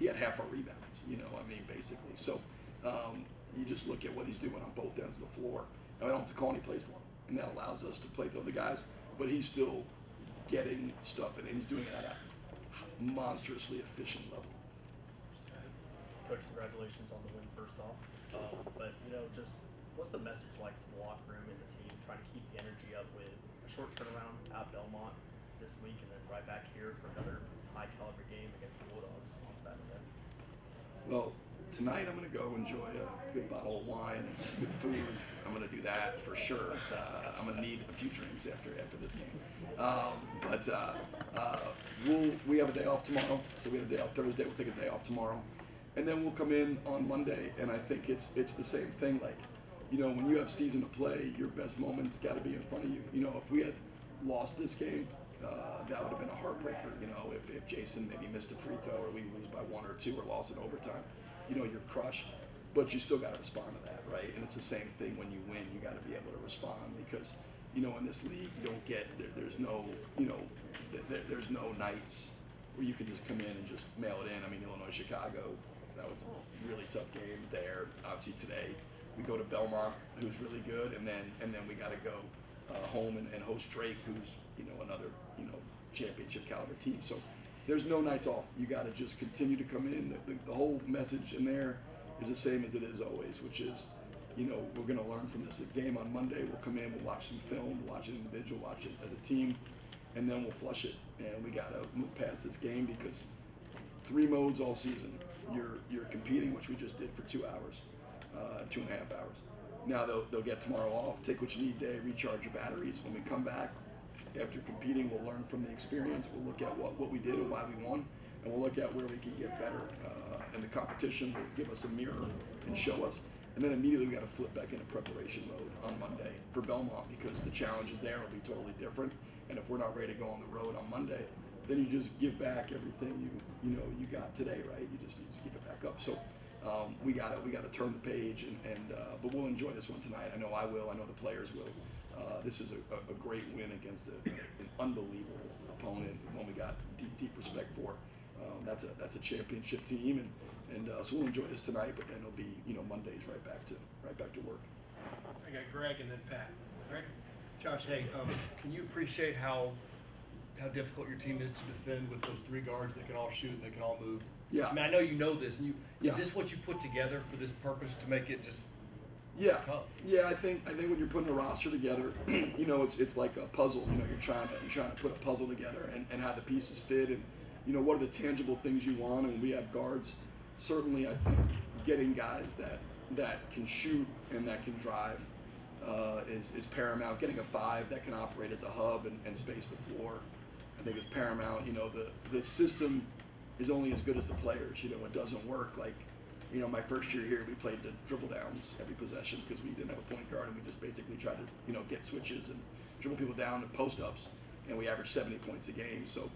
he had half our rebounds. You know, I mean, basically. So you just look at what he's doing on both ends of the floor. And I don't have to call any plays for him, and that allows us to play the other guys. But he's still getting stuff, and he's doing it at a monstrously efficient level. Coach, congratulations on the win first off. But, you know, just what's the message like to the locker room and the team trying to keep the energy up with a short turnaround at Belmont this week and then right back here for another high-caliber game against the Bulldogs on Saturday? Well, tonight I'm going to go enjoy a good bottle of wine and some good food. I'm going to do that for sure. I'm going to need a few drinks after this game. We have a day off tomorrow, so we have a day off Thursday. We'll take a day off tomorrow. And then we'll come in on Monday, and I think it's the same thing. Like, you know, when you have season to play, your best moments got to be in front of you. You know, if we had lost this game, that would have been a heartbreaker. You know, if Jason maybe missed a free throw or we lose by 1 or 2 or lost in overtime, you know, you're crushed. But you still got to respond to that, right? And it's the same thing when you win. You got to be able to respond because, you know, in this league, you don't get there's no, you know, there's no nights where you can just come in and just mail it in. I mean, Illinois, Chicago, that was a really tough game there. Obviously today, we go to Belmont, who's really good, and then we got to go home and host Drake, who's, you know, another, you know, championship caliber team. So there's no nights off. You got to just continue to come in. The whole message in there is the same as it is always, which is, you know, we're going to learn from this game on Monday. We'll come in, we'll watch some film, we'll watch it individual, watch it as a team, and then we'll flush it. And we got to move past this game because 3 modes all season. You're competing, which we just did for 2 hours, 2.5 hours. Now they'll get tomorrow off, take what you need today, recharge your batteries. When we come back, after competing, we'll learn from the experience. We'll look at what we did and why we won, and we'll look at where we can get better. And the competition will give us a mirror and show us. And then immediately we got to flip back into preparation mode on Monday for Belmont because the challenges there will be totally different. And if we're not ready to go on the road on Monday, then you just give back everything you got today, right? You just give it back up. So we gotta turn the page, but we'll enjoy this one tonight. I know I will. I know the players will. This is a great win against an unbelievable opponent, one we got deep respect for. That's a championship team, and so we'll enjoy this tonight. But then it'll be, you know, Mondays right back to work. I got Greg and then Pat. Greg. Josh, hey, can you appreciate how difficult your team is to defend with those 3 guards that can all shoot and they can all move? Yeah. I mean, I know you know this. And Yeah. Is this what you put together for this purpose to make it just tough? Yeah. I think when you're putting a roster together, you know, it's like a puzzle. You know, you're trying to put a puzzle together and how the pieces fit, and you know, what are the tangible things you want. And we have guards. Certainly, I think getting guys that can shoot and that can drive is paramount. Getting a 5 that can operate as a hub and space the floor, I think is paramount. You know, the system is only as good as the players. You know, it doesn't work like, you know, my first year here, we played the dribble downs every possession because we didn't have a point guard, and we just basically tried to, you know, get switches and dribble people down and post ups, and we averaged 70 points a game. So,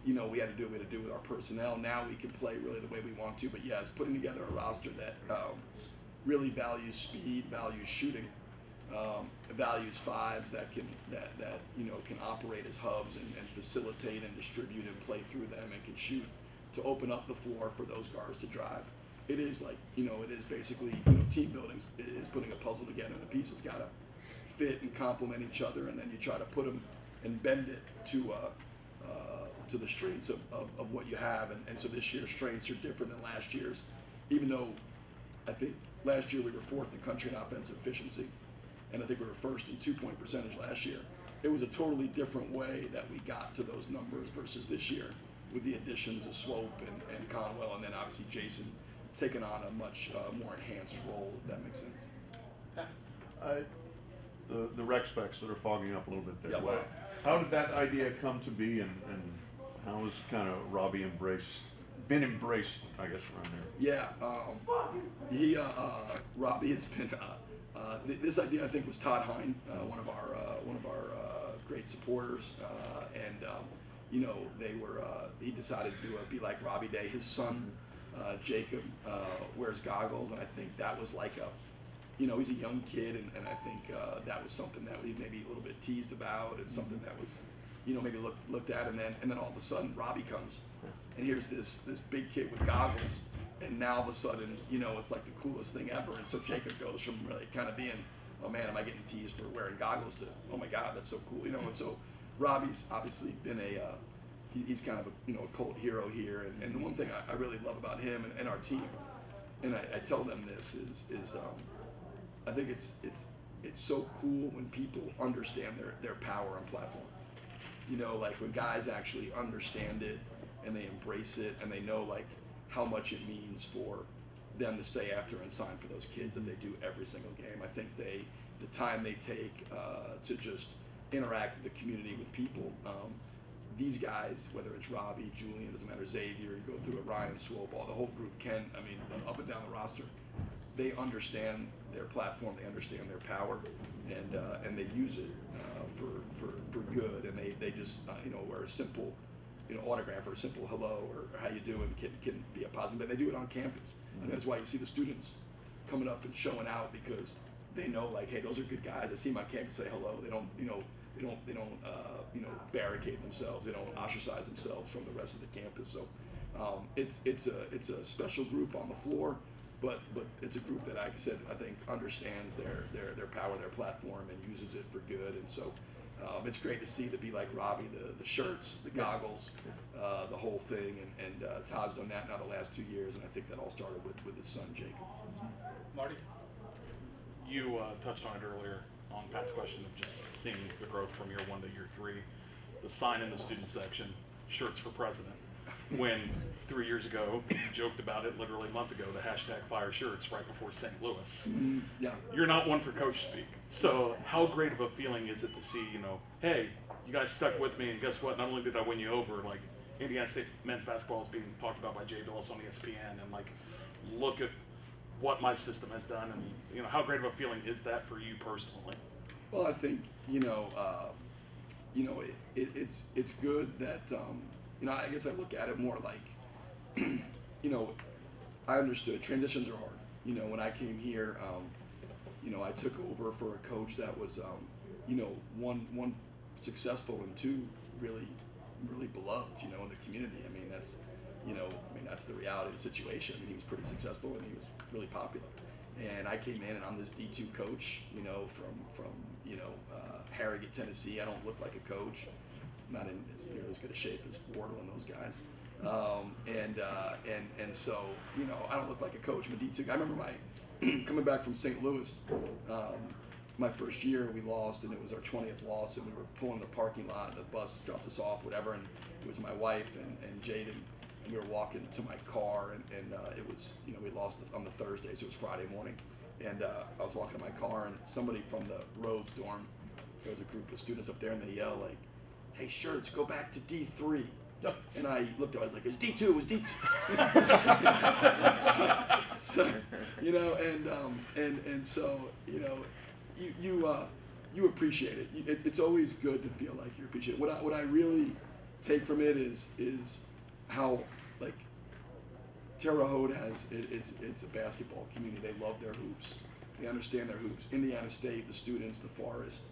you know, we had to do what we had to do with our personnel. Now we can play really the way we want to. But yes, putting together a roster that really values speed, values shooting, values 5s that you know, can operate as hubs and facilitate and distribute and play through them and can shoot to open up the floor for those guards to drive. It is like, you know, it is basically, you know, team building is putting a puzzle together. The pieces got to fit and complement each other, and then you try to put them and bend it to the strengths of what you have. And so this year's strengths are different than last year's, even though I think last year we were 4th in the country in offensive efficiency, and I think we were 1st in 2-point percentage last year. It was a totally different way that we got to those numbers versus this year with the additions of Swope and Conwell, and then obviously Jason taking on a much more enhanced role, if that makes sense. The rec specs that are fogging up a little bit there. Yeah, well, how did that idea come to be, and how has kind of Robbie been embraced, I guess, around there? Yeah, Robbie has been. This idea, I think, was Todd Hine, one of our great supporters, and you know, he decided to do a Be Like Robbie Day. His son, Jacob, wears goggles, and I think that was like you know, he's a young kid, and I think that was something that we maybe a little bit teased about, and something that was, you know, maybe looked at, and then all of a sudden Robbie comes, and here's this big kid with goggles, and now all of a sudden, you know, it's like the coolest thing ever. And so Jacob goes from really kind of being, oh man, am I getting teased for wearing goggles, to, oh my God, that's so cool, you know. And so Robbie's obviously been he's kind of a, a cult hero here. And the one thing I really love about him and our team, and I tell them this is I think it's so cool when people understand their power and platform. You know, like when guys actually understand it and they embrace it and they know like how much it means for them to stay after and sign for those kids that they do every single game. I think the time they take to just interact with the community, with people, these guys, whether it's Robbie, Julian, doesn't matter, Xavier, you go through it, Ryan, Swoball, the whole group, Ken, I mean, up and down the roster, they understand their platform, they understand their power, and they use it for good, and they just where a simple autograph or a simple hello or how you doing can be a positive, but they do it on campus, and that's why you see the students coming up and showing out, because they know like, hey, those are good guys. I see them on campus, say hello. They don't barricade themselves. They don't ostracize themselves from the rest of the campus. So it's a special group on the floor. But it's a group that, like I said, I think understands their power, their platform, and uses it for good. And so it's great to see to be like Robbie, the shirts, the goggles, the whole thing. And Todd's done that now the last 2 years, and I think that all started with his son, Jacob. Marty? You touched on it earlier on Pat's question of just seeing the growth from year 1 to year 3. The sign in the student section, Schertz for president. When 3 years ago, you joked about it literally a month ago, the hashtag fire Schertz right before St. Louis. Yeah. You're not one for coach speak. So how great of a feeling is it to see, hey, you guys stuck with me, and guess what? Not only did I win you over, like Indiana State men's basketball is being talked about by Jay Billis on ESPN, and like, look at what my system has done, and how great of a feeling is that for you personally? Well, I think it's good that I guess I look at it more like I understood transitions are hard. When I came here, I took over for a coach that was one successful and two really beloved in the community. I mean that's the reality of the situation. I mean, he was pretty successful and he was really popular. And I came in and I'm this D2 coach, from Harrogate, Tennessee. I don't look like a coach. I'm not in as good a shape as Wardle and those guys. And so, I don't look like a coach. I'm a D2 guy. I remember my coming back from St. Louis, my first year we lost, and it was our 20th loss, and we were pulling the parking lot, and the bus dropped us off, whatever, and it was my wife and Jaden, and we were walking to my car, and it was, we lost on the Thursday, so it was Friday morning, and I was walking to my car, and somebody from the Rhodes dorm, there was a group of students up there, and they yelled like, "Hey, Schertz, go back to D3." And I looked at it, I was like, "It's D2, it was D2." and so, you appreciate it. It's always good to feel like you're appreciated. What I really take from it is how, like, Terre Haute it's a basketball community. They love their hoops. They understand their hoops. Indiana State, the students, the Forest.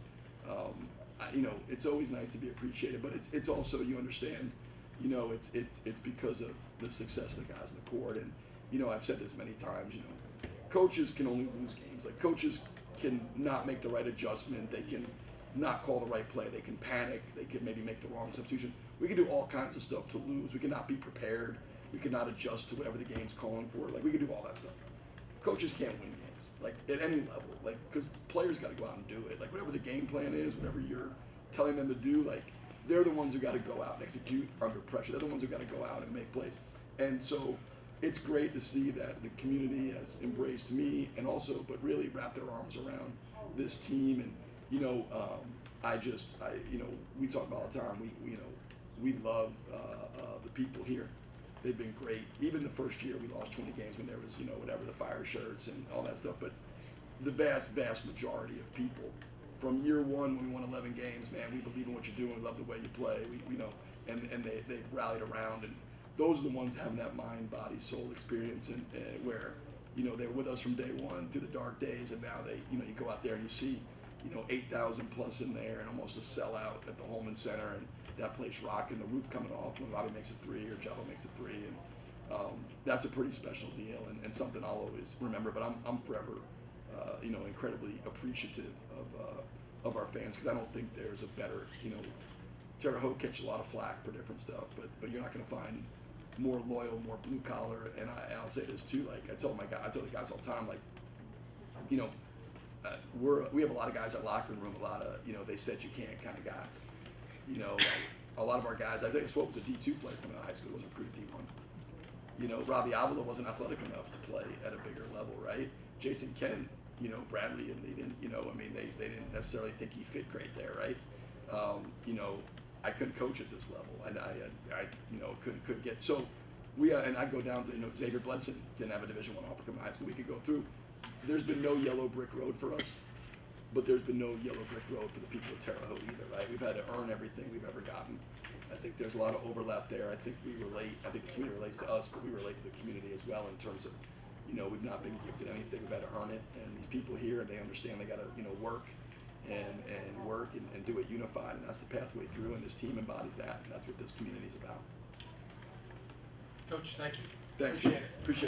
It's always nice to be appreciated, but it's also, you understand, it's because of the success of the guys on the court. And I've said this many times, coaches can only lose games. Like, coaches can not make the right adjustment. They can not call the right play. They can panic. They can maybe make the wrong substitution. We can do all kinds of stuff to lose. We can not be prepared. We can not adjust to whatever the game's calling for. Like, we can do all that stuff. Coaches can't win games, like, at any level, like, because players got to go out and do it. Like, whatever the game plan is, whatever you're telling them to do, like, they're the ones who got to go out and execute under pressure. They're the ones who got to go out and make plays. And so it's great to see that the community has embraced me, and also, but really wrapped their arms around this team. And we talk about all the time. We love the people here. They've been great. Even the first year, we lost 20 games when there was whatever, the fire Schertz and all that stuff. But the vast majority of people, from year one when we won 11 games, man, we believe in what you're doing. We love the way you play. And they rallied around, and those are the ones having that mind, body, soul experience, and where they're with us from day one through the dark days, and now they you go out there and you see 8,000 plus in there and almost a sellout at the Holman Center, and that place rocking, the roof coming off when Robbie makes a three or Jello makes a three, and that's a pretty special deal and something I'll always remember. But I'm forever, incredibly appreciative of our fans, because I don't think there's a better, Terre Haute catches a lot of flack for different stuff, but you're not going to find more loyal, more blue collar, and I'll say this too. Like I tell the guys all the time, like, we have a lot of guys at locker room, a lot of they said you can't kind of guys. Like a lot of our guys, Isaiah Swope was a D2 player coming out of high school, wasn't recruited D1. Robbie Avila wasn't athletic enough to play at a bigger level, right? Jason Kent, Bradley, and they didn't, they didn't necessarily think he fit great there, right? I couldn't coach at this level, and I couldn't get so. And I'd go down to Xavier Bledson didn't have a Division I offer coming out of high school. We could go through. There's been no yellow brick road for us, but there's been no yellow brick road for the people of Terre Haute either, right? We've had to earn everything we've ever gotten. I think there's a lot of overlap there. I think we relate. I think the community relates to us, but we relate to the community as well in terms of, we've not been gifted anything. We've had to earn it, and these people here, they understand they got to, work and work and do it unified, and that's the pathway through. And this team embodies that, and that's what this community is about. Coach, thank you. Thanks. Appreciate it. Appreciate it.